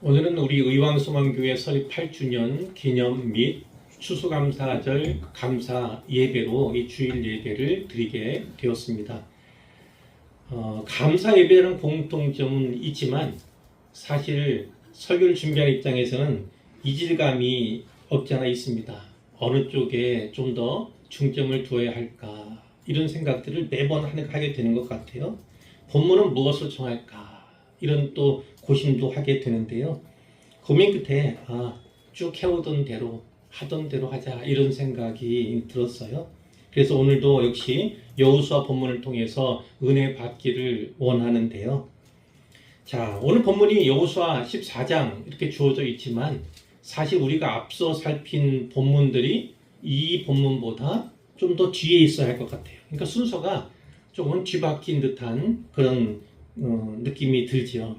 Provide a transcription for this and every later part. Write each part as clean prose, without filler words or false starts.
오늘은 우리 의왕소망교회 설립 8주년 기념 및 추수감사절 감사 예배로 이 주일 예배를 드리게 되었습니다. 감사 예배라는 공통점은 있지만 사실 설교를 준비하는 입장에서는 이질감이 없지 않아 있습니다. 어느 쪽에 좀 더 중점을 두어야 할까 이런 생각들을 매번 하게 되는 것 같아요. 본문은 무엇을 정할까 이런 또 고심도 하게 되는데요. 고민 끝에 쭉 해오던 대로 하던 대로 하자 이런 생각이 들었어요. 그래서 오늘도 역시 여호수아 본문을 통해서 은혜 받기를 원하는데요. 자, 오늘 본문이 여호수아 14장 이렇게 주어져 있지만 사실 우리가 앞서 살핀 본문들이 이 본문보다 좀 더 뒤에 있어야 할 것 같아요. 그러니까 순서가 조금 뒤바뀐 듯한 그런 느낌이 들지요.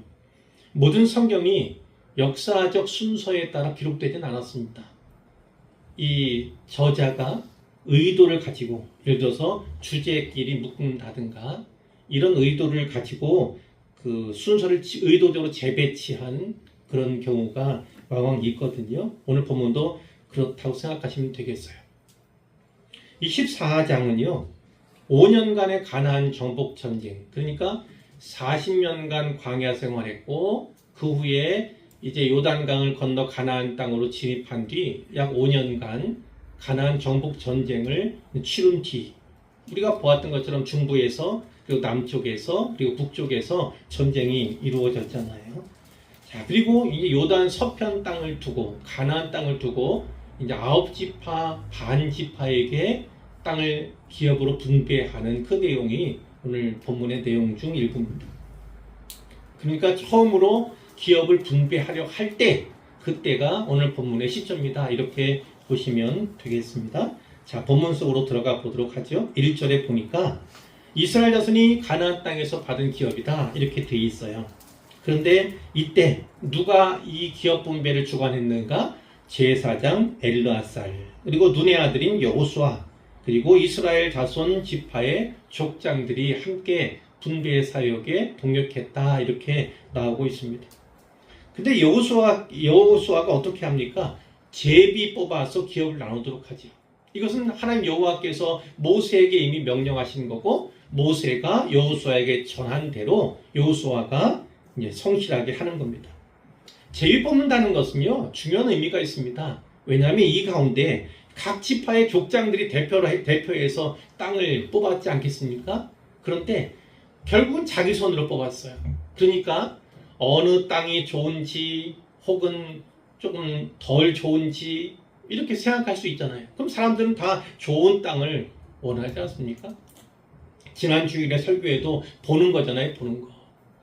모든 성경이 역사적 순서에 따라 기록되진 않았습니다. 이 저자가 의도를 가지고 예를 들어서 주제끼리 묶는다든가 이런 의도를 가지고 그 순서를 의도적으로 재배치한 그런 경우가 왕왕 있거든요. 오늘 본문도 그렇다고 생각하시면 되겠어요. 이 14장은요. 5년간의 가나안 정복 전쟁, 그러니까 40년간 광야 생활했고 그 후에 이제 요단강을 건너 가나안 땅으로 진입한 뒤 약 5년간 가나안 정복 전쟁을 치룬 뒤 우리가 보았던 것처럼 중부에서 그리고 남쪽에서 그리고 북쪽에서 전쟁이 이루어졌잖아요. 자, 그리고 이제 요단 서편 땅을 두고 가나안 땅을 두고 이제 9지파 반 지파에게 땅을 기업으로 분배하는 그 내용이 오늘 본문의 내용 중 일부입니다. 그러니까 처음으로 기업을 분배하려 할 때 그때가 오늘 본문의 시점이다 이렇게 보시면 되겠습니다. 자, 본문 속으로 들어가 보도록 하죠. 1절에 보니까 이스라엘 자손이 가나안 땅에서 받은 기업이다 이렇게 돼 있어요. 그런데 이때 누가 이 기업 분배를 주관했는가? 제사장 엘르아살 그리고 눈의 아들인 여호수아 그리고 이스라엘 자손 지파의 족장들이 함께 분배 사역에 동력했다 이렇게 나오고 있습니다. 근데 여호수아가 어떻게 합니까? 제비 뽑아서 기업을 나누도록 하죠. 이것은 하나님 여호와께서 모세에게 이미 명령하신 거고 모세가 여호수아에게 전한 대로 여호수아가 이제 성실하게 하는 겁니다. 제비 뽑는다는 것은요 중요한 의미가 있습니다. 왜냐하면 이 가운데 각 지파의 족장들이 대표해서 땅을 뽑았지 않겠습니까? 그런데 결국은 자기 손으로 뽑았어요. 그러니까 어느 땅이 좋은지 혹은 조금 덜 좋은지 이렇게 생각할 수 있잖아요. 그럼 사람들은 다 좋은 땅을 원하지 않습니까? 지난 주일에 설교에도 보는 거잖아요. 보는 거.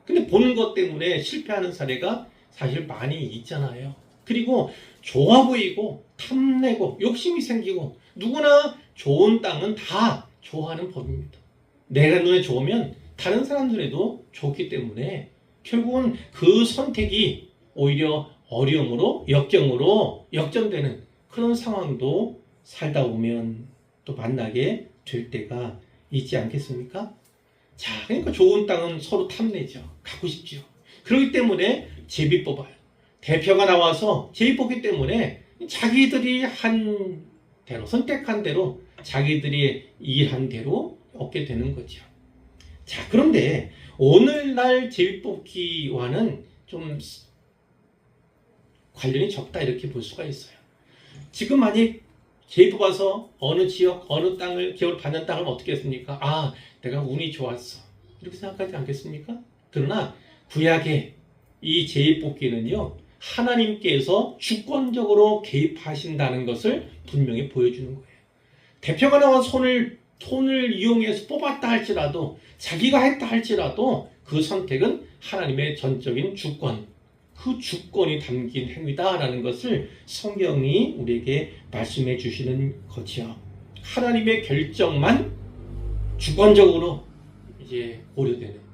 근데 보는 것 때문에 실패하는 사례가 사실 많이 있잖아요. 그리고 좋아 보이고 탐내고 욕심이 생기고 누구나 좋은 땅은 다 좋아하는 법입니다. 내가 눈에 좋으면 다른 사람들에도 좋기 때문에 결국은 그 선택이 오히려 어려움으로 역경으로 역전되는 그런 상황도 살다 보면 또 만나게 될 때가 있지 않겠습니까? 자, 그러니까 좋은 땅은 서로 탐내죠. 갖고 싶죠. 그렇기 때문에 제비 뽑아요. 대표가 나와서 제비 뽑기 때문에 자기들이 한 대로 선택한 대로 자기들이 일한 대로 얻게 되는 거죠. 자, 그런데 오늘날 제비 뽑기와는 좀 관련이 적다 이렇게 볼 수가 있어요. 지금 만약 제비 뽑아서 어느 지역 어느 땅을 기업을 받는 땅을 어떻게 했습니까? 내가 운이 좋았어 이렇게 생각하지 않겠습니까? 그러나 구약의 이 제비 뽑기는요 하나님께서 주권적으로 개입하신다는 것을 분명히 보여주는 거예요. 대표가 나와 손을 이용해서 뽑았다 할지라도 자기가 했다 할지라도 그 선택은 하나님의 전적인 주권 그 주권이 담긴 행위다라는 것을 성경이 우리에게 말씀해 주시는 거지요. 하나님의 결정만 주권적으로 이제 고려되는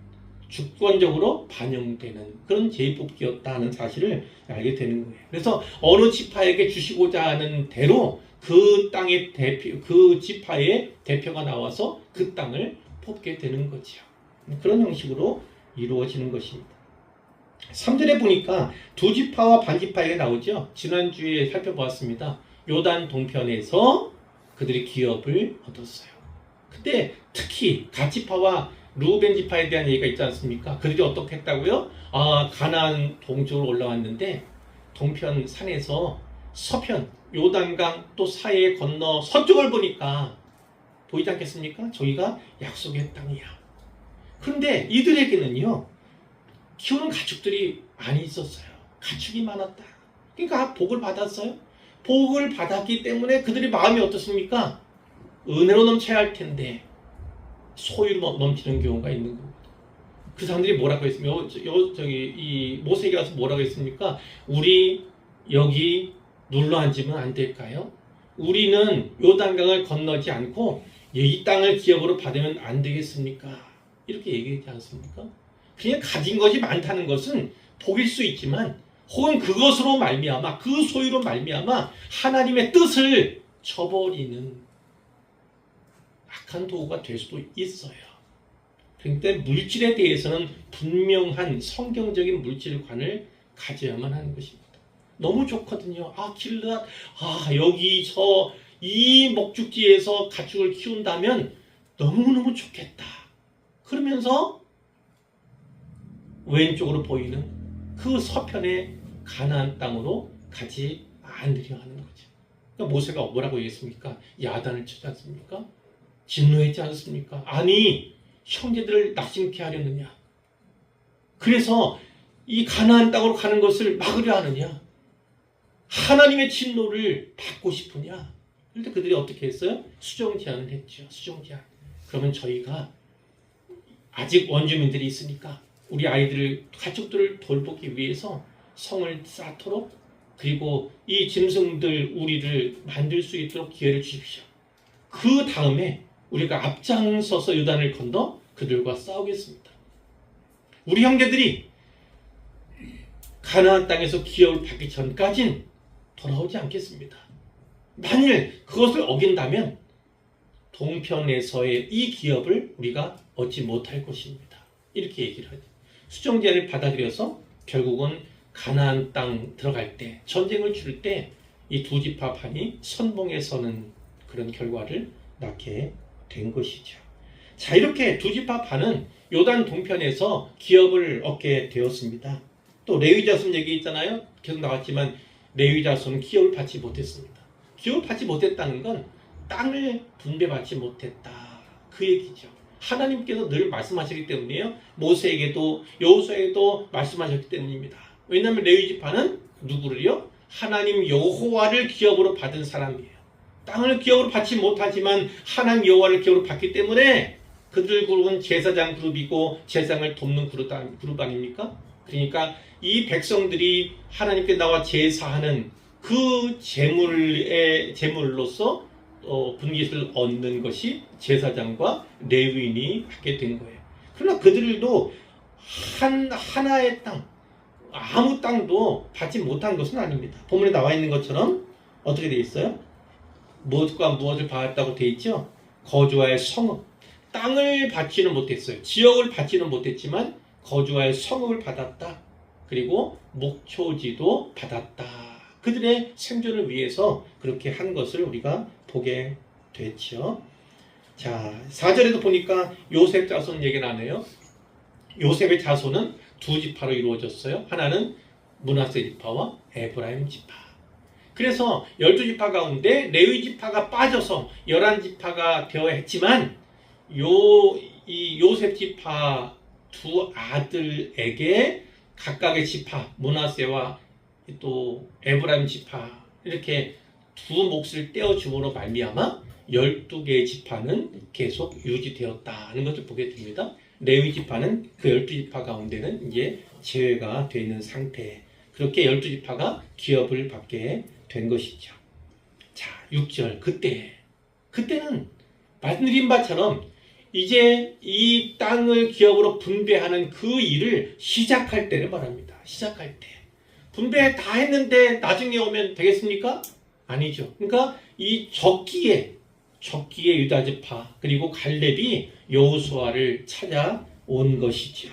주권적으로 반영되는 그런 제비뽑기였다는 사실을 알게 되는 거예요. 그래서 어느 지파에게 주시고자 하는 대로 그 땅의 대표, 그 지파의 대표가 나와서 그 땅을 뽑게 되는 거지요. 그런 형식으로 이루어지는 것입니다. 3절에 보니까 두 지파와 반 지파에게 나오죠. 지난주에 살펴보았습니다. 요단 동편에서 그들이 기업을 얻었어요. 근데 특히 갓지파와 루벤 지파에 대한 얘기가 있지 않습니까? 그들이 어떻게 했다고요? 가나안 동쪽으로 올라왔는데 동편 산에서 서편 요단강 또 사이에 건너 서쪽을 보니까 보이지 않겠습니까? 저희가 약속의 땅이야. 그런데 이들에게는요, 키우는 가축들이 많이 있었어요. 가축이 많았다. 그러니까 복을 받았어요. 복을 받았기 때문에 그들의 마음이 어떻습니까? 은혜로 넘쳐야 할 텐데 소유로 넘치는 경우가 있는 겁니다. 그 사람들이 뭐라고 했습니까? 이 모세에게 가서 뭐라고 했습니까? 우리 여기 눌러 앉으면 안 될까요? 우리는 요단강을 건너지 않고 이 땅을 기업으로 받으면 안 되겠습니까? 이렇게 얘기하지 않습니까? 그냥 가진 것이 많다는 것은 복일 수 있지만 혹은 그것으로 말미암아 그 소유로 말미암아 하나님의 뜻을 저버리는 악한 도구가 될 수도 있어요. 그런데 물질에 대해서는 분명한 성경적인 물질관을 가져야만 하는 것입니다. 너무 좋거든요. 길앗, 여기 이 목축지에서 가축을 키운다면 너무너무 좋겠다. 그러면서 왼쪽으로 보이는 그 서편의 가나안 땅으로 가지 않으려 하는 거죠. 그러니까 모세가 뭐라고 얘기했습니까? 야단을 치지 않습니까? 진노했지 않습니까? 아니, 형제들을 낙심케 하려느냐? 그래서 이 가나안 땅으로 가는 것을 막으려 하느냐? 하나님의 진노를 받고 싶으냐? 그런데 그들이 어떻게 했어요? 수정 제안을 했죠. 수정 제안. 그러면 저희가 아직 원주민들이 있으니까 우리 아이들을, 가족들을 돌보기 위해서 성을 쌓도록, 그리고 이 짐승들 우리를 만들 수 있도록 기회를 주십시오. 그 다음에 우리가 앞장서서 요단을 건너 그들과 싸우겠습니다. 우리 형제들이 가나안 땅에서 기업을 받기 전까진 돌아오지 않겠습니다. 만일 그것을 어긴다면 동편에서의 이 기업을 우리가 얻지 못할 것입니다. 이렇게 얘기를 하죠. 수정제를 받아들여서 결국은 가나안 땅 들어갈 때, 전쟁을 치를 때 이 두 지파 반이 선봉에 서는 그런 결과를 낳게 된 것이죠. 자, 이렇게 두 지파 반은 요단 동편에서 기업을 얻게 되었습니다. 또 레위 자손 얘기 있잖아요. 계속 나왔지만 레위 자손은 기업을 받지 못했습니다. 기업을 받지 못했다는 건 땅을 분배받지 못했다, 그 얘기죠. 하나님께서 늘 말씀하시기 때문이에요. 모세에게도 여호수아에게도 말씀하셨기 때문입니다. 왜냐하면 레위 지파는 누구를요? 하나님 여호와를 기업으로 받은 사람이에요. 땅을 기업으로 받지 못하지만 하나님 여호와를 기업으로 받기 때문에 그들 그룹은 제사장 그룹이고 제사장을 돕는 그룹 아닙니까? 그러니까 이 백성들이 하나님께 나와 제사하는 그 제물로서 분깃을 얻는 것이 제사장과 레위인이 하게 된 거예요. 그러나 그들도 하나의 땅, 아무 땅도 받지 못한 것은 아닙니다. 본문에 나와 있는 것처럼 어떻게 되어 있어요? 무엇과 무엇을 받았다고 되어 있죠? 거주와의 성읍, 땅을 받지는 못했어요. 지역을 받지는 못했지만 거주와의 성읍을 받았다. 그리고 목초지도 받았다. 그들의 생존을 위해서 그렇게 한 것을 우리가 보게 됐죠. 자, 4절에도 보니까 요셉 자손 얘기를 하네요. 요셉의 자손은 두 지파로 이루어졌어요. 하나는 므낫세 지파와 에브라임 지파. 그래서 12지파 가운데 레위 지파가 빠져서 11지파가 되어 했지만 이 요셉 지파 두 아들에게 각각의 지파, 므낫세와 또 에브라임 지파, 이렇게 두 몫을 떼어줌으로 말미암아 12개의 지파는 계속 유지되었다는 것을 보게 됩니다. 레위 지파는 그 12지파 가운데는 이제 제외가 되어 있는 상태. 그렇게 12지파가 기업을 받게 된 것이죠. 자, 6절. 그때는 말씀드린 바처럼 이제 이 땅을 기업으로 분배하는 그 일을 시작할 때를 말합니다. 시작할 때. 분배 다 했는데 나중에 오면 되겠습니까? 아니죠. 그러니까 이 적기에 유다지파 그리고 갈렙이 여호수아를 찾아온 것이죠.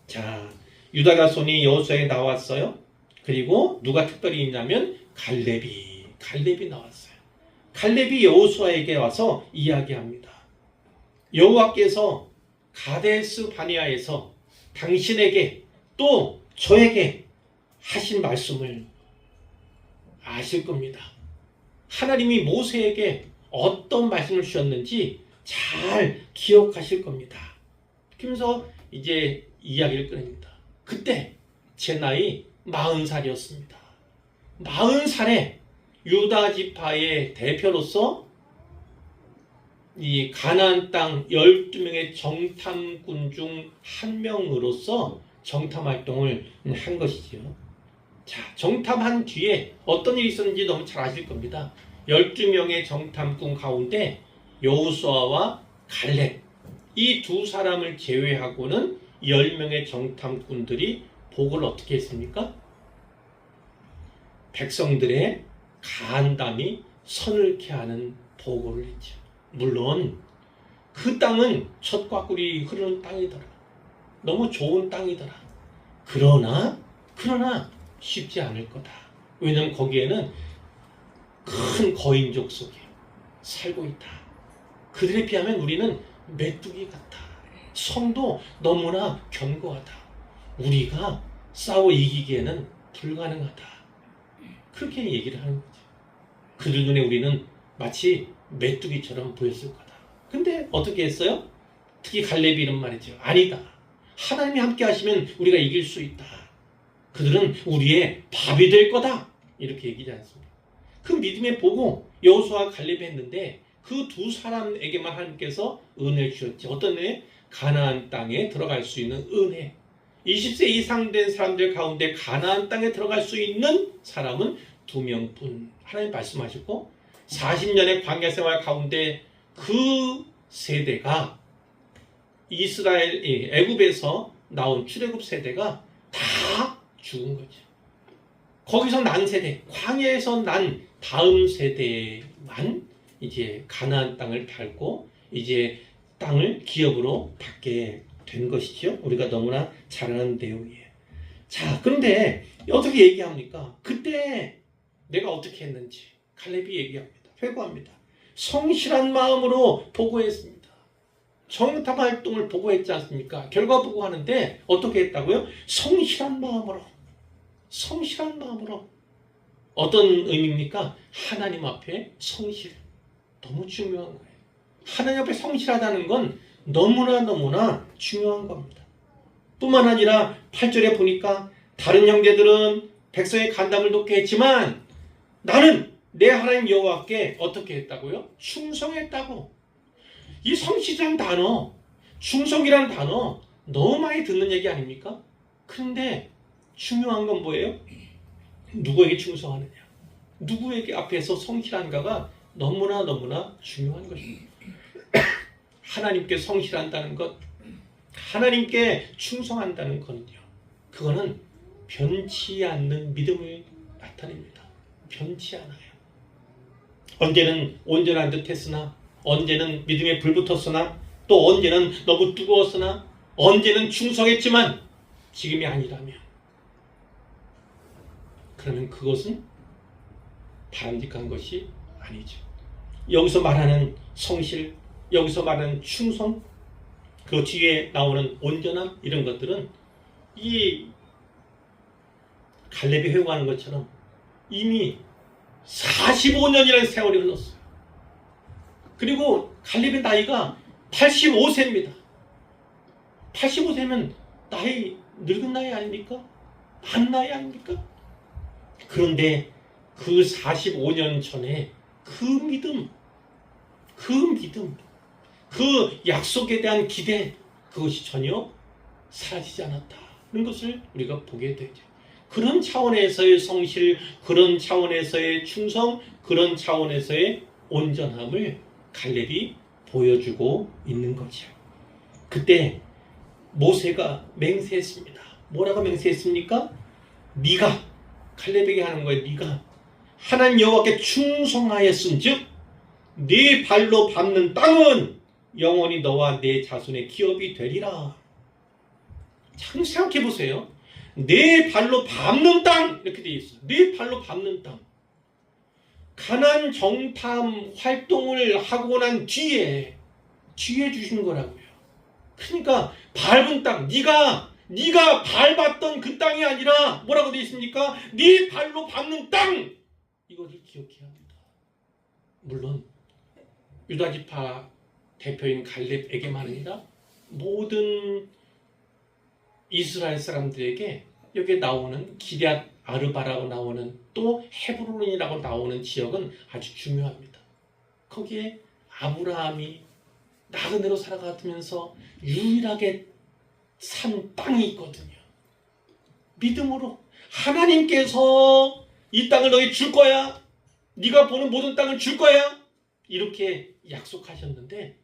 자, 유다 자손이 여호수아에 나왔어요. 그리고 누가 특별히 있냐면 갈렙이 나왔어요. 갈렙이 여호수아에게 와서 이야기합니다. 여호와께서 가데스 바네아에서 당신에게 또 저에게 하신 말씀을 아실 겁니다. 하나님이 모세에게 어떤 말씀을 주셨는지 잘 기억하실 겁니다. 그러면서 이제 이야기를 꺼냅니다. 그때 제 나이 40살이었습니다. 40살에 유다 지파의 대표로서 이 가나안 땅 12명의 정탐꾼 중 한 명으로서 정탐 활동을 한 것이죠. 자, 정탐한 뒤에 어떤 일이 있었는지 너무 잘 아실 겁니다. 12명의 정탐꾼 가운데 여호수아와 갈렙 이 두 사람을 제외하고는 10명의 정탐꾼들이 복을 어떻게 했습니까? 백성들의 간담이 서늘케 하는 보고를 했죠. 물론 그 땅은 젖과 꿀이 흐르는 땅이더라. 너무 좋은 땅이더라. 그러나 쉽지 않을 거다. 왜냐하면 거기에는 큰 거인족 속에 살고 있다. 그들에 비하면 우리는 메뚜기 같다. 성도 너무나 견고하다. 우리가 싸워 이기기에는 불가능하다. 그렇게 얘기를 하는 거죠. 그들 눈에 우리는 마치 메뚜기처럼 보였을 거다. 근데 어떻게 했어요? 특히 갈렙이 이런 말이죠. 아니다. 하나님이 함께 하시면 우리가 이길 수 있다. 그들은 우리의 밥이 될 거다. 이렇게 얘기하지 않습니까? 그 믿음의 보고 여호수아와 갈렙이 했는데 그 두 사람에게만 하나님께서 은혜를 주셨지. 어떤 은혜? 가나안 땅에 들어갈 수 있는 은혜. 20세 이상 된 사람들 가운데 가나안 땅에 들어갈 수 있는 사람은 2명뿐. 하나님 말씀하셨고 40년의 광야 생활 가운데 그 세대가 이스라엘 애굽에서 나온 출애굽 세대가 다 죽은 거죠. 거기서 난 세대, 광야에서 난 다음 세대만 이제 가나안 땅을 밟고 이제 땅을 기업으로 받게 된 것이죠. 우리가 너무나 잘 아는 내용이에요. 자, 그런데 어떻게 얘기합니까? 그때 내가 어떻게 했는지 갈렙이 얘기합니다. 회고합니다. 성실한 마음으로 보고했습니다. 정탐 활동을 보고했지 않습니까? 결과 보고하는데 어떻게 했다고요? 성실한 마음으로. 어떤 의미입니까? 하나님 앞에 성실. 너무 중요한 거예요. 하나님 앞에 성실하다는 건 너무나 중요한 겁니다. 뿐만 아니라 8절에 보니까 다른 형제들은 백성의 간담을 돕게 했지만 나는 내 하나님 여호와께 어떻게 했다고요? 충성했다고. 이 성실이라는 단어, 충성이라는 단어 너무 많이 듣는 얘기 아닙니까? 그런데 중요한 건 뭐예요? 누구에게 충성하느냐? 누구에게 앞에서 성실한가가 너무나 중요한 것입니다. 하나님께 성실한다는 것, 하나님께 충성한다는 것은요, 그거는 변치 않는 믿음을 나타냅니다. 변치 않아요. 언제는 온전한 듯 했으나, 언제는 믿음에 불붙었으나, 또 언제는 너무 뜨거웠으나, 언제는 충성했지만 지금이 아니라면, 그러면 그것은 바람직한 것이 아니죠. 여기서 말하는 성실, 여기서 말하는 충성, 그 뒤에 나오는 온전함, 이런 것들은 이 갈렙이 회고하는 것처럼 이미 45년이라는 세월이 흘렀어요. 그리고 갈렙의 나이가 85세입니다. 85세면 나이, 늙은 나이 아닙니까? 반 나이 아닙니까? 그런데 그 45년 전에 그 믿음, 그 약속에 대한 기대, 그것이 전혀 사라지지 않았다는 것을 우리가 보게 되죠. 그런 차원에서의 성실, 그런 차원에서의 충성, 그런 차원에서의 온전함을 갈렙이 보여주고 있는 거죠. 그때 모세가 맹세했습니다. 뭐라고 맹세했습니까? 네가, 갈렙에게 하는 거예요. 네가 하나님 여호와께 충성하였은즉 네 발로 밟는 땅은 영원히 너와 네 자손의 기업이 되리라. 참 생각해 보세요. 네 발로 밟는 땅 이렇게 돼 있어요. 네 발로 밟는 땅. 가나안 정탐 활동을 하고 난 뒤에 주신 거라고요. 그러니까 밟은 땅, 네가 밟았던 그 땅이 아니라 뭐라고 돼 있습니까? 네 발로 밟는 땅. 이것을 기억해야 합니다. 물론 유다지파 대표인 갈렙에게만 아니라 모든 이스라엘 사람들에게 여기에 나오는 기럇 아르바라고 나오는 또 헤브론이라고 나오는 지역은 아주 중요합니다. 거기에 아브라함이 나그네로 살아가면서 유일하게 산 땅이 있거든요. 믿음으로 하나님께서 이 땅을 너희 줄 거야. 네가 보는 모든 땅을 줄 거야. 이렇게 약속하셨는데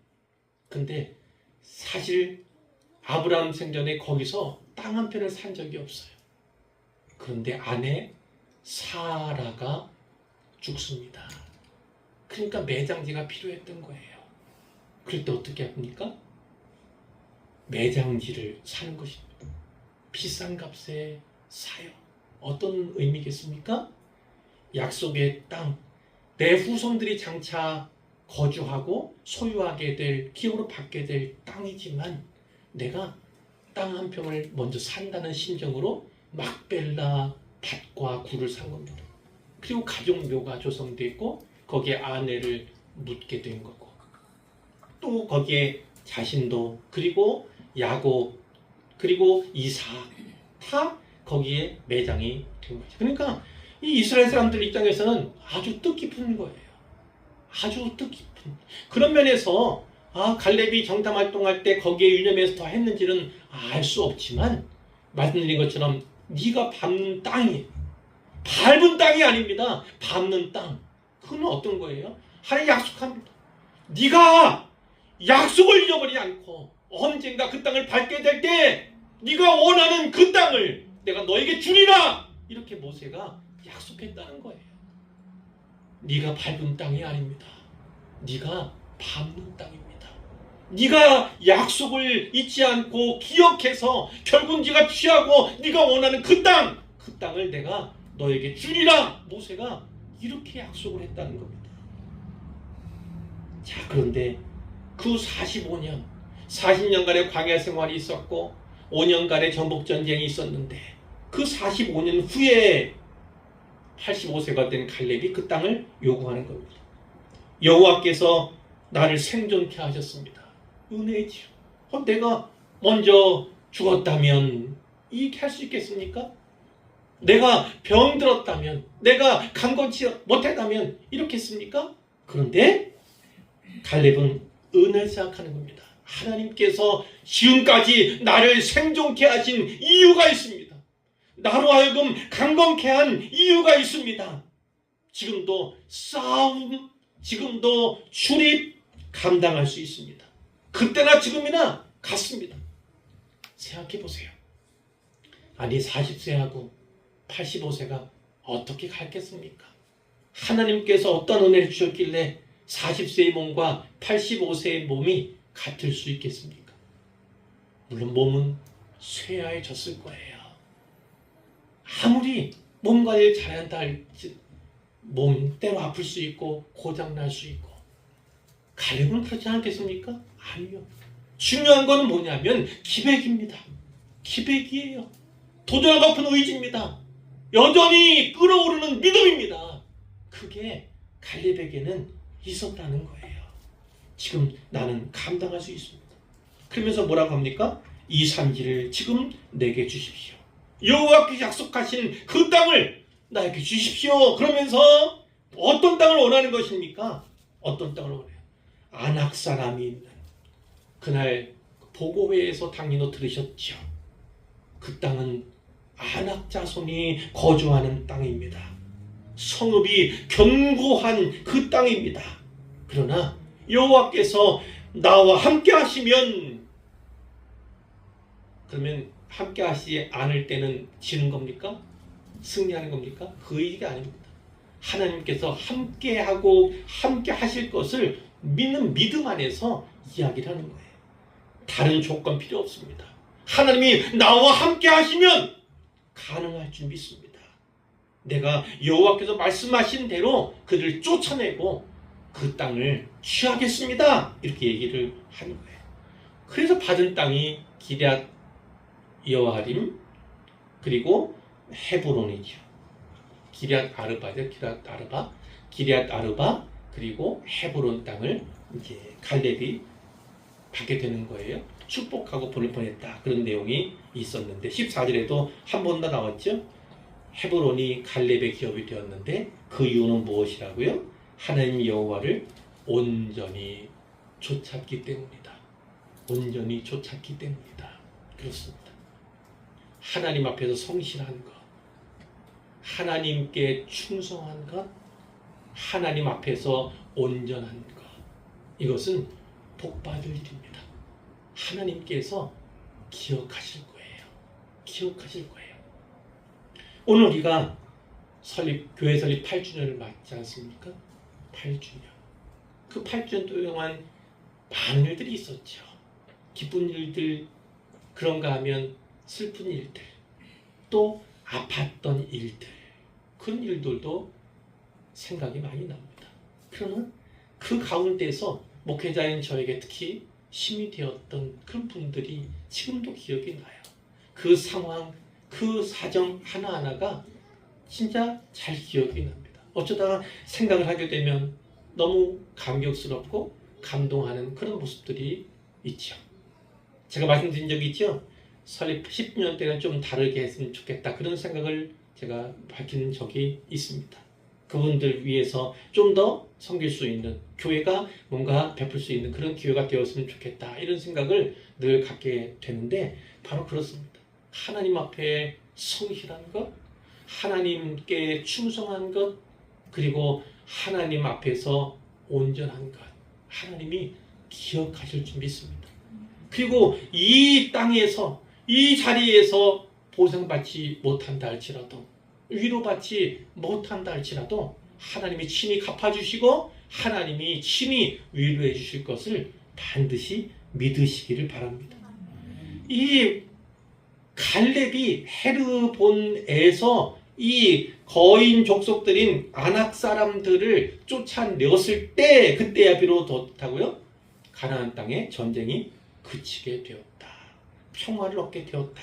근데 사실 아브라함 생전에 거기서 땅 한 편을 산 적이 없어요. 그런데 아내 사라가 죽습니다. 그러니까 매장지가 필요했던 거예요. 그럴 때 어떻게 합니까? 매장지를 사는 것입니다. 비싼 값에 사요. 어떤 의미겠습니까? 약속의 땅, 내 후손들이 장차 거주하고 소유하게 될, 기업으로 받게 될 땅이지만 내가 땅 한 평을 먼저 산다는 심정으로 막벨라 밭과 굴을 산 겁니다. 그리고 가족묘가 조성되어 있고 거기에 아내를 묻게 된 거고 또 거기에 자신도 그리고 야곱 그리고 이삭 다 거기에 매장이 된 거죠. 그러니까 이 이스라엘 사람들 입장에서는 아주 뜻깊은 거예요. 아주 뜻깊은. 그런 면에서 갈렙이 정탐 활동할 때 거기에 유념해서 더 했는지는 알 수 없지만 말씀드린 것처럼 네가 밟는 땅이 밟은 땅이 아닙니다. 밟는 땅. 그건 어떤 거예요? 하나님 약속합니다. 네가 약속을 잃어버리지 않고 언젠가 그 땅을 밟게 될 때 네가 원하는 그 땅을 내가 너에게 주리라. 이렇게 모세가 약속했다는 거예요. 네가 밟은 땅이 아닙니다. 네가 밟는 땅입니다. 네가 약속을 잊지 않고 기억해서 결국 네가 취하고 네가 원하는 그 땅을 내가 너에게 주리라. 모세가 이렇게 약속을 했다는 겁니다. 자, 그런데 그 40년간의 광야 생활이 있었고 5년간의 전복전쟁이 있었는데 그 45년 후에 85세가 된 갈렙이 그 땅을 요구하는 겁니다. 여호와께서 나를 생존케 하셨습니다. 은혜지요. 내가 먼저 죽었다면 이렇게 할 수 있겠습니까? 내가 병들었다면, 내가 강건치 못했다면 이렇게 했습니까? 그런데 갈렙은 은혜를 생각하는 겁니다. 하나님께서 지금까지 나를 생존케 하신 이유가 있습니다. 나로 하여금 강건케 한 이유가 있습니다. 지금도 싸움, 지금도 출입 감당할 수 있습니다. 그때나 지금이나 같습니다. 생각해 보세요. 아니 40세하고 85세가 어떻게 같겠습니까? 하나님께서 어떤 은혜를 주셨길래 40세의 몸과 85세의 몸이 같을 수 있겠습니까? 물론 몸은 쇠하해졌을 거예요. 아무리 몸 관리를 잘한다 할지 몸 때로 아플 수 있고 고장날 수 있고 갈렙은 그렇지 않겠습니까? 아니요. 중요한 건 뭐냐면 기백입니다. 기백이에요. 도전하고픈 의지입니다. 여전히 끓어오르는 믿음입니다. 그게 갈렙에게는 있었다는 거예요. 지금 나는 감당할 수 있습니다. 그러면서 뭐라고 합니까? 이 산지를 지금 내게 주십시오. 여호와께서 약속하신 그 땅을 나에게 주십시오. 그러면서 어떤 땅을 원하는 것입니까? 어떤 땅을 원해요? 아낙 사람이 있는 그날 보고회에서 당연히 들으셨죠. 그 땅은 아낙 자손이 거주하는 땅입니다. 성읍이 견고한 그 땅입니다. 그러나 여호와께서 나와 함께 하시면 그러면 함께 하시지 않을 때는 지는 겁니까? 승리하는 겁니까? 그 얘기가 아닙니다. 하나님께서 함께하고 함께 하실 것을 믿는 믿음 안에서 이야기를 하는 거예요. 다른 조건 필요 없습니다. 하나님이 나와 함께 하시면 가능할 줄 믿습니다. 내가 여호와께서 말씀하신 대로 그들을 쫓아내고 그 땅을 취하겠습니다. 이렇게 얘기를 하는 거예요. 그래서 받은 땅이 기럇 여아림 그리고 헤브론이죠. 기럇 아르바죠. 기럇 아르바 그리고 헤브론 땅을 이제 갈렙이 받게 되는 거예요. 축복하고 본을 보냈다. 그런 내용이 있었는데 14절에도 한 번 더 나왔죠. 헤브론이 갈렙의 기업이 되었는데 그 이유는 무엇이라고요? 하나님 여호와를 온전히 좇았기 때문이다. 온전히 좇았기 때문이다. 그렇습니다. 하나님 앞에서 성실한 것, 하나님께 충성한 것, 하나님 앞에서 온전한 것, 이것은 복받을 일입니다. 하나님께서 기억하실 거예요. 기억하실 거예요. 오늘 우리가 교회 설립 8주년을 맞지 않습니까? 8주년. 그 8주년 동안 많은 일들이 있었죠. 기쁜 일들, 그런가 하면 슬픈 일들, 또 아팠던 일들, 그런 일들도 생각이 많이 납니다. 그러나 그 가운데서 목회자인 저에게 특히 힘이 되었던 그런 분들이 지금도 기억이 나요. 그 상황, 그 사정 하나하나가 진짜 잘 기억이 납니다. 어쩌다가 생각을 하게 되면 너무 감격스럽고 감동하는 그런 모습들이 있죠. 제가 말씀드린 적이 있죠. 설립 10주년 때는 좀 다르게 했으면 좋겠다. 그런 생각을 제가 밝히는 적이 있습니다. 그분들 위해서 좀 더 섬길 수 있는, 교회가 뭔가 베풀 수 있는 그런 기회가 되었으면 좋겠다. 이런 생각을 늘 갖게 되는데 바로 그렇습니다. 하나님 앞에 성실한 것, 하나님께 충성한 것, 그리고 하나님 앞에서 온전한 것, 하나님이 기억하실 줄 믿습니다. 그리고 이 땅에서, 이 자리에서 보상받지 못한다 할지라도, 위로받지 못한다 할지라도 하나님이 친히 갚아주시고 하나님이 친히 위로해 주실 것을 반드시 믿으시기를 바랍니다. 이 갈렙이 헤르본에서 이 거인 족속들인 아낙 사람들을 쫓아내었을 때, 그때야 비로소하고요, 가나안 땅에 전쟁이 그치게 되었다. 평화를 얻게 되었다.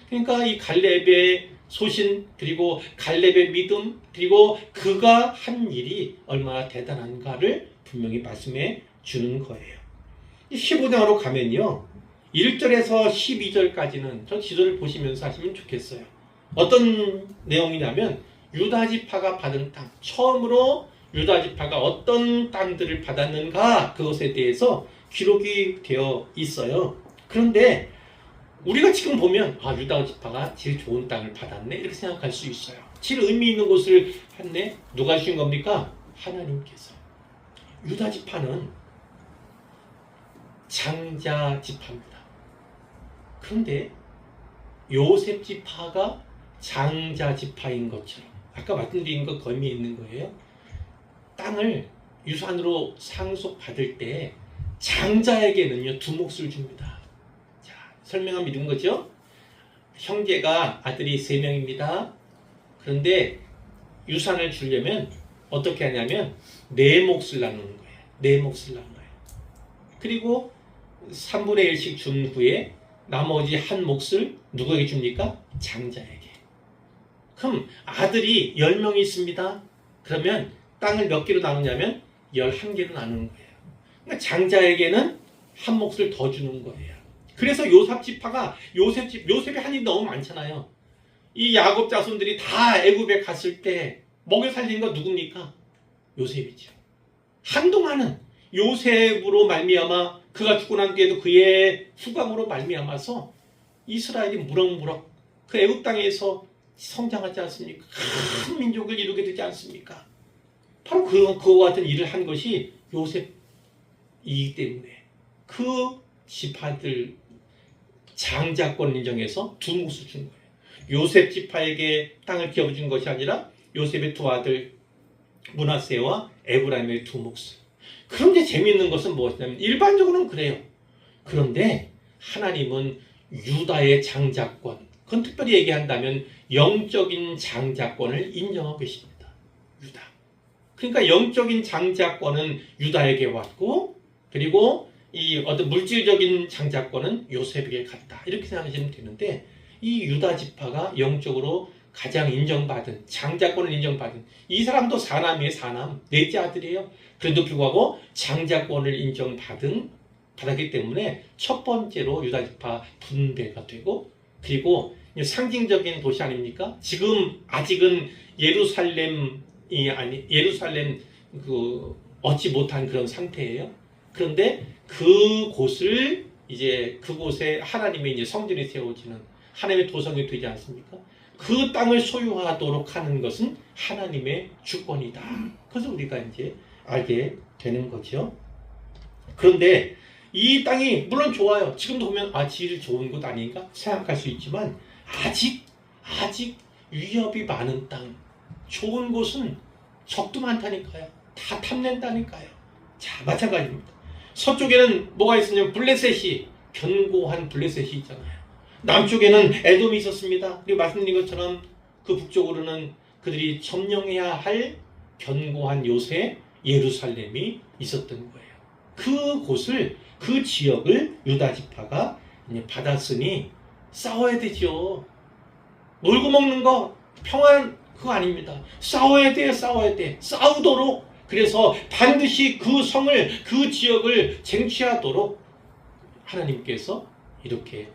그러니까 이 갈렙의 소신, 그리고 갈렙의 믿음, 그리고 그가 한 일이 얼마나 대단한가를 분명히 말씀해 주는 거예요. 15장으로 가면요, 1절에서 12절까지는 저 지도를 보시면서 하시면 좋겠어요. 어떤 내용이냐면 유다 지파가 받은 땅, 처음으로 유다 지파가 어떤 땅들을 받았는가, 그것에 대해서 기록이 되어 있어요. 그런데 우리가 지금 보면 유다 지파가 제일 좋은 땅을 받았네 이렇게 생각할 수 있어요. 제일 의미 있는 곳을 했네. 누가 주신 겁니까? 하나님께서. 유다 지파는 장자 지파입니다. 그런데 요셉 지파가 장자 지파인 것처럼 아까 말씀드린 것 의미 있는 거예요. 땅을 유산으로 상속받을 때 장자에게는요 2몫을 줍니다. 설명하면 이런 거죠. 형제가 아들이 3명입니다. 그런데 유산을 주려면 어떻게 하냐면 4몫을 나누는 거예요. 4몫을 나눠요. 그리고 3분의 1씩 준 후에 나머지 한 몫을 누구에게 줍니까? 장자에게. 그럼 아들이 10명이 있습니다. 그러면 땅을 몇 개로 나누냐면 11개로 나누는 거예요. 그러니까 장자에게는 한 몫을 더 주는 거예요. 그래서 요셉 지파가 요셉이 한 일이 너무 많잖아요. 이 야곱 자손들이 다 애굽에 갔을 때 먹여 살린 건 누굽니까? 요셉이죠. 한동안은 요셉으로 말미암아 그가 죽고 난 뒤에도 그의 후광으로 말미암아서 이스라엘이 무럭무럭 그 애굽 땅에서 성장하지 않습니까? 큰 민족을 이루게 되지 않습니까? 바로 그와 같은 일을 한 것이 요셉이기 때문에 그 지파들 장자권 인정해서 2몫을 준 거예요. 요셉 지파에게 땅을 기업준 것이 아니라 요셉의 2 아들 므낫세와 에브라임의 2몫을. 그런데 재미있는 것은 무엇이냐면 일반적으로는 그래요. 그런데 하나님은 유다의 장자권, 그건 특별히 얘기한다면 영적인 장자권을 인정하고 계십니다. 유다. 그러니까 영적인 장자권은 유다에게 왔고, 그리고 이 어떤 물질적인 장자권은 요셉에게 갔다. 이렇게 생각하시면 되는데, 이 유다 지파가 영적으로 가장 인정받은, 장자권을 인정받은, 이 사람도 사남이에요. 사남. 넷째 아들이에요. 그래도 불구하고 장자권을 받았기 때문에 첫 번째로 유다 지파 분배가 되고, 그리고 상징적인 도시 아닙니까? 지금 아직은 예루살렘 얻지 못한 그런 상태예요. 그런데 그곳에 하나님의 이제 성전이 세워지는 하나님의 도성이 되지 않습니까? 그 땅을 소유하도록 하는 것은 하나님의 주권이다. 그래서 우리가 이제 알게 되는 거죠. 그런데 이 땅이 물론 좋아요. 지금도 보면 질 좋은 곳 아닌가 생각할 수 있지만 아직 위협이 많은 땅, 좋은 곳은 적도 많다니까요. 다 탐낸다니까요. 자, 마찬가지입니다. 서쪽에는 뭐가 있었냐면 블레셋이, 견고한 블레셋이 있잖아요. 남쪽에는 에돔이 있었습니다. 그리고 말씀드린 것처럼 그 북쪽으로는 그들이 점령해야 할 견고한 요새 예루살렘이 있었던 거예요. 그 지역을 유다 지파가 받았으니 싸워야 되죠. 놀고 먹는 거 평안 그거 아닙니다. 싸워야 돼. 싸우도록. 그래서 반드시 그 성을, 그 지역을 쟁취하도록 하나님께서 이렇게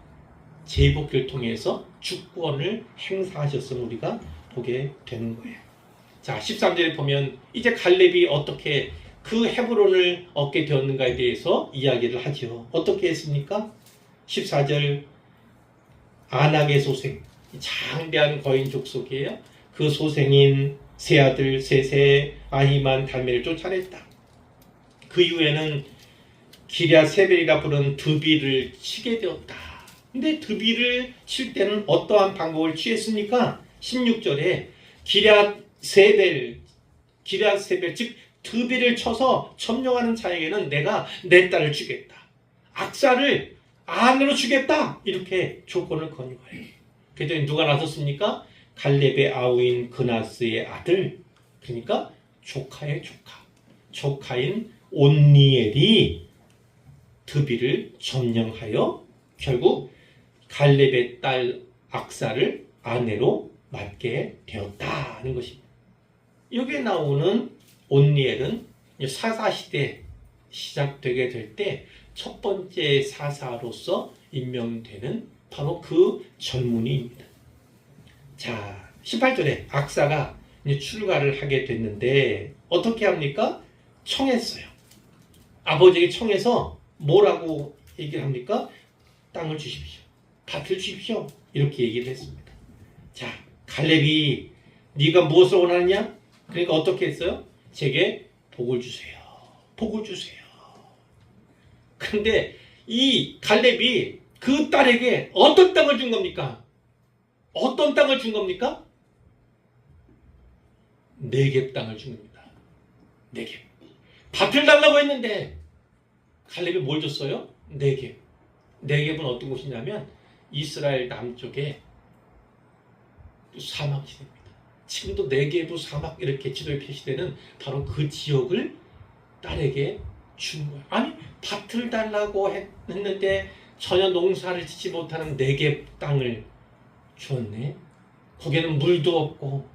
제복기를 통해서 주권을 행사하셨음을 우리가 보게 되는 거예요. 자, 13절에 보면 이제 갈렙이 어떻게 그 헤브론을 얻게 되었는가에 대해서 이야기를 하죠. 어떻게 했습니까? 14절 아낙의 소생, 장대한 거인 족속이에요. 그 소생인 세 아들 세세, 아히만, 달메를 쫓아냈다. 그 이후에는 기랴 세벨이라 부른 드비를 치게 되었다. 근데 드비를 칠 때는 어떠한 방법을 취했습니까? 16절에 기랴 세벨 즉 드비를 쳐서 점령하는 자에게는 내가 내 딸을 주겠다. 악사를 아내로 주겠다. 이렇게 조건을 건 거예요. 그랬더니 누가 나섰습니까? 갈렙의 아우인 그나스의 아들, 그러니까 조카인 온니엘이 드비를 점령하여 결국 갈렙의 딸 악사를 아내로 맡게 되었다는 것입니다. 여기에 나오는 온니엘은 사사시대 시작되게 될 때 첫 번째 사사로서 임명되는 바로 그 젊은이입니다. 자, 18절에 악사가 출가를 하게 됐는데 어떻게 합니까? 청했어요. 아버지에게 청해서 뭐라고 얘기를 합니까? 땅을 주십시오. 밭을 주십시오. 이렇게 얘기를 했습니다. 자, 갈렙이 네가 무엇을 원하느냐? 그러니까 어떻게 했어요? 제게 복을 주세요. 복을 주세요. 그런데 이 갈렙이 그 딸에게 어떤 땅을 준 겁니까? 어떤 땅을 준 겁니까? 네겝 땅을 준 겁니다. 네겝. 밭을 달라고 했는데 갈렙이 뭘 줬어요? 네겝. 네겝은 어떤 곳이냐면 이스라엘 남쪽에 사막지대입니다. 지금도 네겝 사막 이렇게 지도에 표시되는 바로 그 지역을 딸에게 준 거예요. 아니, 밭을 달라고 했는데 전혀 농사를 짓지 못하는 네겝 땅을 주었네. 거기에는 물도 없고.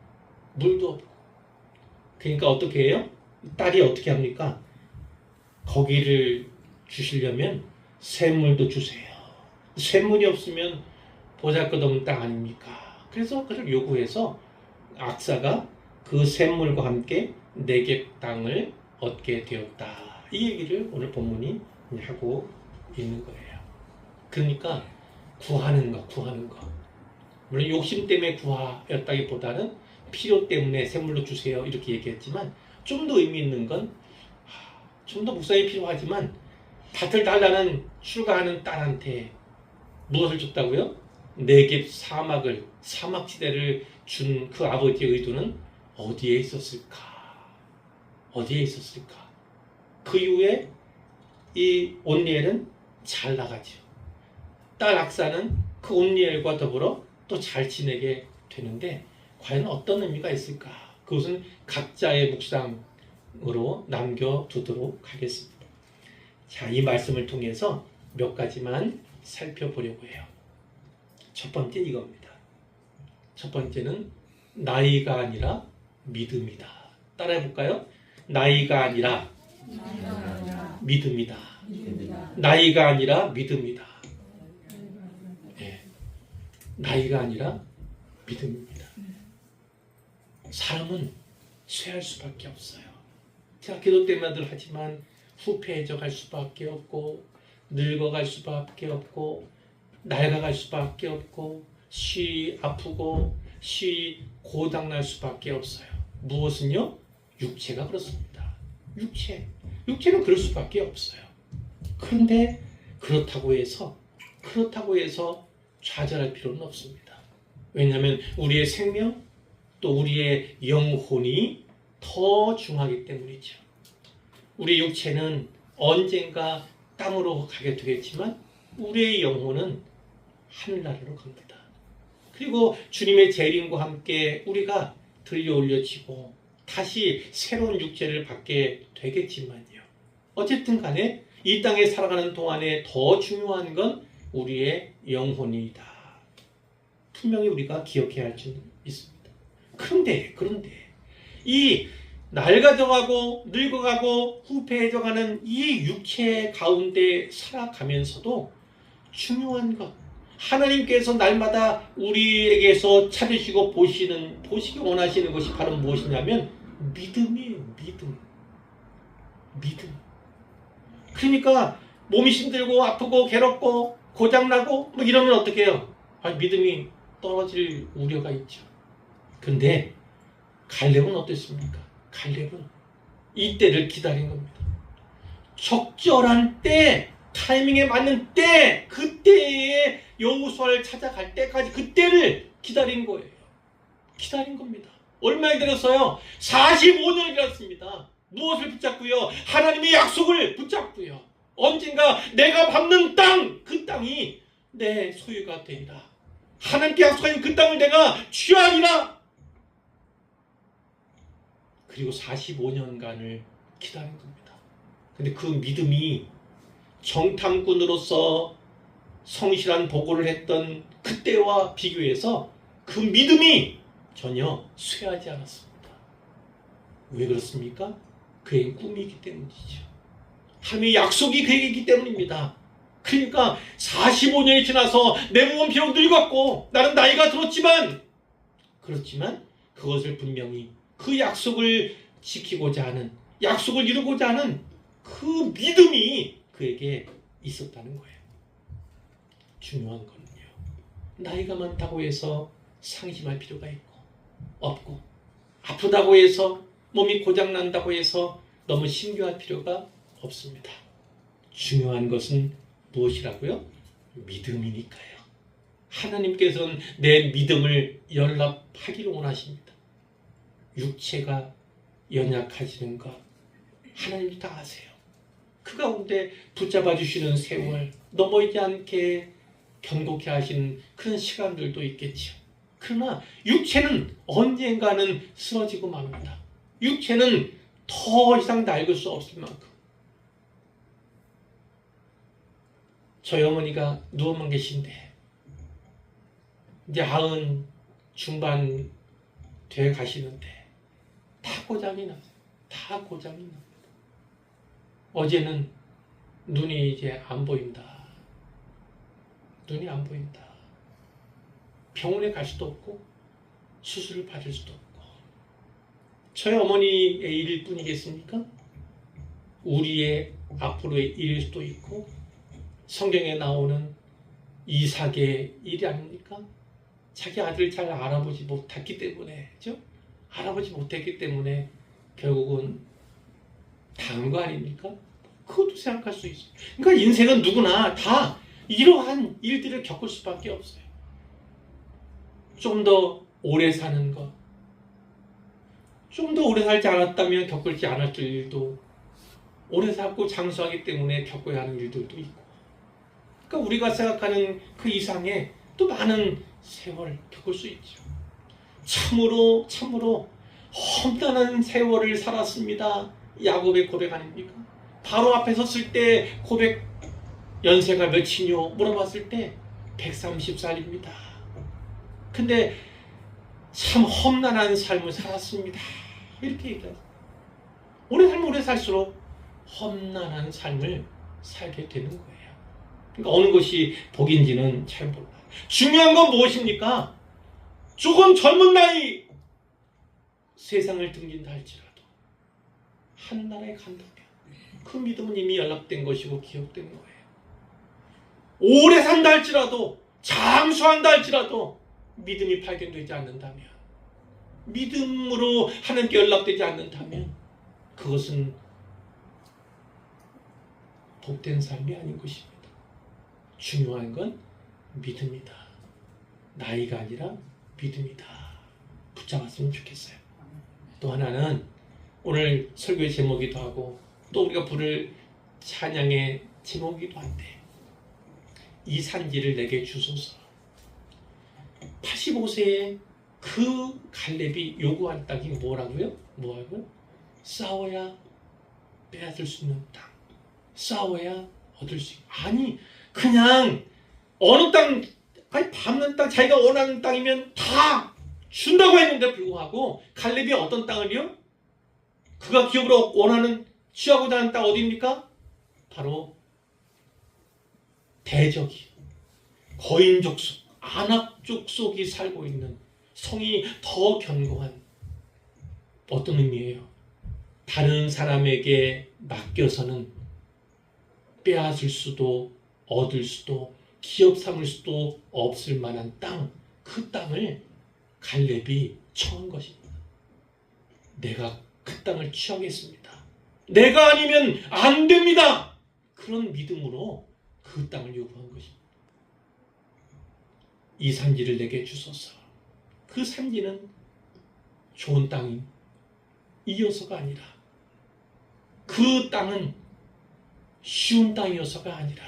그러니까 어떻게 해요? 딸이 어떻게 합니까? 거기를 주시려면 샘물도 주세요. 샘물이 없으면 보잘것없는 땅 아닙니까? 그래서 그걸 요구해서 악사가 그 샘물과 함께 네겝 땅을 얻게 되었다. 이 얘기를 오늘 본문이 하고 있는 거예요. 그러니까 구하는 거. 물론 욕심 때문에 구하였다기보다는 필요 때문에 샘물로 주세요. 이렇게 얘기했지만 좀 더 의미 있는 건 좀 더 묵상이 필요하지만 밭을 달라는 출가하는 딸한테 무엇을 줬다고요? 네겝 사막지대를 준 그 아버지의 의도는 어디에 있었을까? 그 이후에 이 온니엘은 잘 나가죠. 딸 악사는 그 온니엘과 더불어 또 잘 지내게 되는데 과연 어떤 의미가 있을까? 그것은 각자의 묵상으로 남겨두도록 하겠습니다. 자, 이 말씀을 통해서 몇 가지만 살펴보려고 해요. 첫 번째 이겁니다. 첫 번째는 나이가 아니라 믿음이다. 따라해볼까요? 나이가 아니라 믿음이다. 나이가 아니라 믿음이다. 네. 나이가 아니라 믿음입니다. 사람은 쇠할 수밖에 없어요. 제가 기도 때문에 늘 하지만 후패해져 갈 수밖에 없고 늙어갈 수밖에 없고 낡아갈 수밖에 없고 쉬 아프고 쉬 고장날 수밖에 없어요. 무엇은요? 육체가 그렇습니다. 육체는 그럴 수밖에 없어요. 그런데 그렇다고 해서 좌절할 필요는 없습니다. 왜냐하면 우리의 생명 또 우리의 영혼이 더 중요하기 때문이죠. 우리 육체는 언젠가 땅으로 가게 되겠지만 우리의 영혼은 하늘나라로 갑니다. 그리고 주님의 재림과 함께 우리가 들려 올려지고 다시 새로운 육체를 받게 되겠지만요. 어쨌든 간에 이 땅에 살아가는 동안에 더 중요한 건 우리의 영혼이다. 분명히 우리가 기억해야 할 줄은 있습니다. 그런데 이 낡아져가고 늙어가고 후패해져가는 이 육체 가운데 살아가면서도 중요한 것, 하나님께서 날마다 우리에게서 찾으시고 보시기 원하시는 것이 바로 무엇이냐면 믿음이에요. 믿음. 그러니까 몸이 힘들고 아프고 괴롭고 고장나고 뭐 이러면 어떻게 해요? 믿음이 떨어질 우려가 있죠. 근데 갈렙은 어땠습니까? 갈렙은 이때를 기다린 겁니다. 적절한 때, 타이밍에 맞는 때, 그때에 여호수아를 찾아갈 때까지 그때를 기다린 거예요. 기다린 겁니다. 얼마나 기다렸어요? 45년을 기다렸습니다. 무엇을 붙잡고요? 하나님의 약속을 붙잡고요. 언젠가 내가 밟는 땅, 그 땅이 내 소유가 되리라. 하나님께 약속하신 그 땅을 내가 취하리라. 그리고 45년간을 기다린 겁니다. 근데 그 믿음이 정탐꾼으로서 성실한 보고를 했던 그때와 비교해서 그 믿음이 전혀 쇠하지 않았습니다. 왜 그렇습니까? 그의 꿈이 있기 때문이죠. 하나님의 약속이 그에게 있기 때문입니다. 그러니까 45년이 지나서 내 몸은 비록 늙었고 나는 나이가 들었지만 그렇지만 그것을 분명히 그 약속을 지키고자 하는, 약속을 이루고자 하는 그 믿음이 그에게 있었다는 거예요. 중요한 거는요, 나이가 많다고 해서 상심할 필요가 없고 아프다고 해서 몸이 고장난다고 해서 너무 신경할 필요가 없습니다. 중요한 것은 무엇이라고요? 믿음이니까요. 하나님께서는 내 믿음을 연락하기를 원하십니다. 육체가 연약해지는 것 하나님도 다 아세요. 그 가운데 붙잡아 주시는 세월, 넘어지지 않게 견고케 하시는 그런 시간들도 있겠죠. 그러나 육체는 언젠가는 쓰러지고 맙니다. 육체는 더 이상 낡을 수 없을 만큼. 저희 어머니가 누워만 계신데 이제 90 중반 돼 가시는데 다 고장이 나요. 다 고장이 납니다. 어제는 눈이 이제 안 보인다. 눈이 안 보인다. 병원에 갈 수도 없고 수술을 받을 수도 없고. 저희 어머니의 일일 뿐이겠습니까? 우리의 앞으로의 일일 수도 있고 성경에 나오는 이삭의 일이 아닙니까? 자기 아들을 잘 알아보지 못했기 때문에, 그죠? 알아보지 못했기 때문에 결국은 당한 거 아닙니까? 그것도 생각할 수 있어요. 그러니까 인생은 누구나 다 이러한 일들을 겪을 수밖에 없어요. 좀 더 오래 사는 것, 좀 더 오래 살지 않았다면 겪을지 않았을 일도, 오래 살고 장수하기 때문에 겪어야 하는 일들도 있고, 그러니까 우리가 생각하는 그 이상의 또 많은 세월 겪을 수 있죠. 참으로 험난한 세월을 살았습니다. 야곱의 고백 아닙니까? 바로 앞에 섰을 때 고백 연세가 몇이뇨 물어봤을 때 130살입니다. 근데 참 험난한 삶을 살았습니다. 이렇게 얘기하죠. 오래 살수록 험난한 삶을 살게 되는 거예요. 그러니까 어느 것이 복인지는 잘 몰라요. 중요한 건 무엇입니까? 조금 젊은 나이 세상을 등진다 할지라도 한나라에 간다면 그 믿음은 이미 연락된 것이고 기억된 거예요. 오래 산다 할지라도 장수한다 할지라도 믿음이 발견되지 않는다면, 믿음으로 하나님께 연락되지 않는다면 그것은 복된 삶이 아닌 것입니다. 중요한 건 믿음이다. 나이가 아니라 믿음이다. 붙잡았으면 좋겠어요. 또 하나는 오늘 설교의 제목이기도 하고 또 우리가 부를 찬양의 제목이기도 한데, 이 산지를 내게 주소서. 85세에 그 갈렙이 요구한 땅이 뭐라고요? 싸워야 빼앗을 수 있는 땅, 싸워야 얻을 수 있는. 아니 그냥 어느 땅, 아니 밟는 땅, 자기가 원하는 땅이면 다 준다고 했는데 불구하고 갈렙이 어떤 땅을요? 그가 기업으로 원하는, 취하고자 하는 땅 어디입니까? 바로 대적이, 거인 족속, 안압 족속이 살고 있는 성이 더 견고한, 어떤 의미예요? 다른 사람에게 맡겨서는 빼앗을 수도 얻을 수도 기업 삼을 수도 없을 만한 땅, 그 땅을 갈렙이 청한 것입니다. 내가 그 땅을 취하겠습니다. 내가 아니면 안 됩니다. 그런 믿음으로 그 땅을 요구한 것입니다. 이 산지를 내게 주소서. 그 산지는 좋은 땅이 이어서가 아니라, 그 땅은 쉬운 땅이어서가 아니라,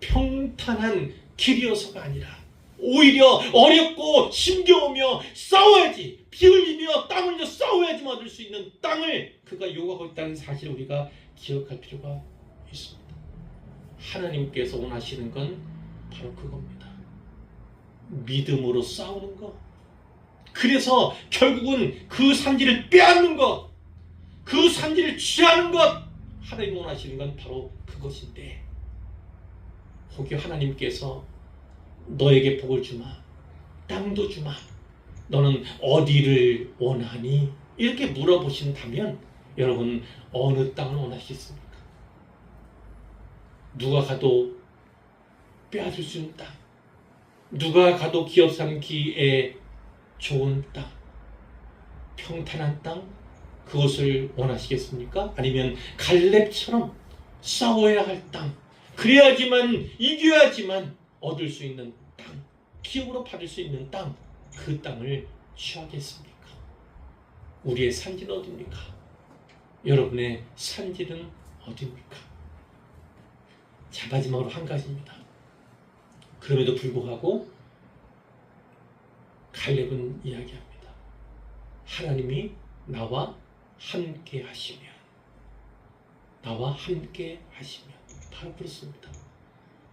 평탄한 길이어서가 아니라, 오히려 어렵고 힘겨우며 싸워야지, 피 흘리며 땀 흘려 싸워야지만 얻을 수 있는 땅을 그가 요구하고 있다는 사실을 우리가 기억할 필요가 있습니다. 하나님께서 원하시는 건 바로 그겁니다. 믿음으로 싸우는 것. 그래서 결국은 그 산지를 빼앗는 것, 그 산지를 취하는 것, 하나님 원하시는 건 바로 그것인데, 혹여 하나님께서 너에게 복을 주마, 땅도 주마, 너는 어디를 원하니? 이렇게 물어보신다면 여러분 어느 땅을 원하시겠습니까? 누가 가도 빼앗을 수 있는 땅, 누가 가도 기업 삼기에 좋은 땅, 평탄한 땅, 그것을 원하시겠습니까? 아니면 갈렙처럼 싸워야 할 땅, 그래야지만, 이겨야지만 얻을 수 있는 땅, 기업으로 받을 수 있는 땅, 그 땅을 취하겠습니까? 우리의 산지는 어디입니까? 여러분의 산지는 어디입니까? 자, 마지막으로 한 가지입니다. 그럼에도 불구하고 갈렙은 이야기합니다. 하나님이 나와 함께 하시면, 나와 함께 하시면, 바로 그렇습니다.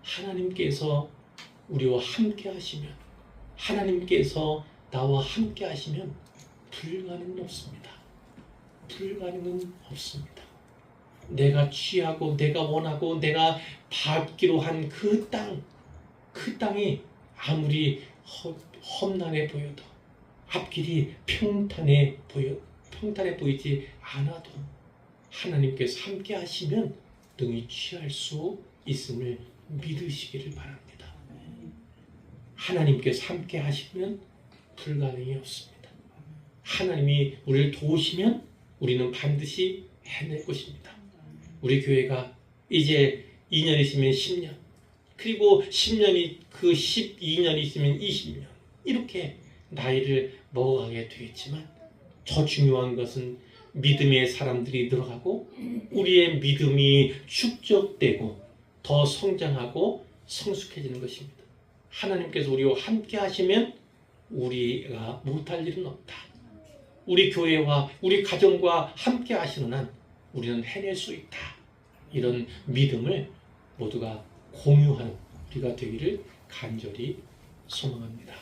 하나님께서 우리와 함께 하시면, 하나님께서 나와 함께 하시면 불가능은 없습니다. 불가능은 없습니다. 내가 취하고 내가 원하고 내가 밟기로 한 그 땅, 그 땅이 아무리 험난해 보여도, 앞길이 평탄해 보이지 않아도 하나님께서 함께 하시면 능히 취할 수 있음을 믿으시기를 바랍니다. 하나님께서 함께 하시면 불가능이 없습니다. 하나님이 우리를 도우시면 우리는 반드시 해낼 것입니다. 우리 교회가 이제 2년 있으면 10년, 그리고 10년이 그 12년이 있으면 20년, 이렇게 나이를 먹어가게 되겠지만, 더 중요한 것은 믿음의 사람들이 늘어가고 우리의 믿음이 축적되고 더 성장하고 성숙해지는 것입니다. 하나님께서 우리와 함께 하시면 우리가 못할 일은 없다. 우리 교회와 우리 가정과 함께 하시는 한 우리는 해낼 수 있다. 이런 믿음을 모두가 공유하는 우리가 되기를 간절히 소망합니다.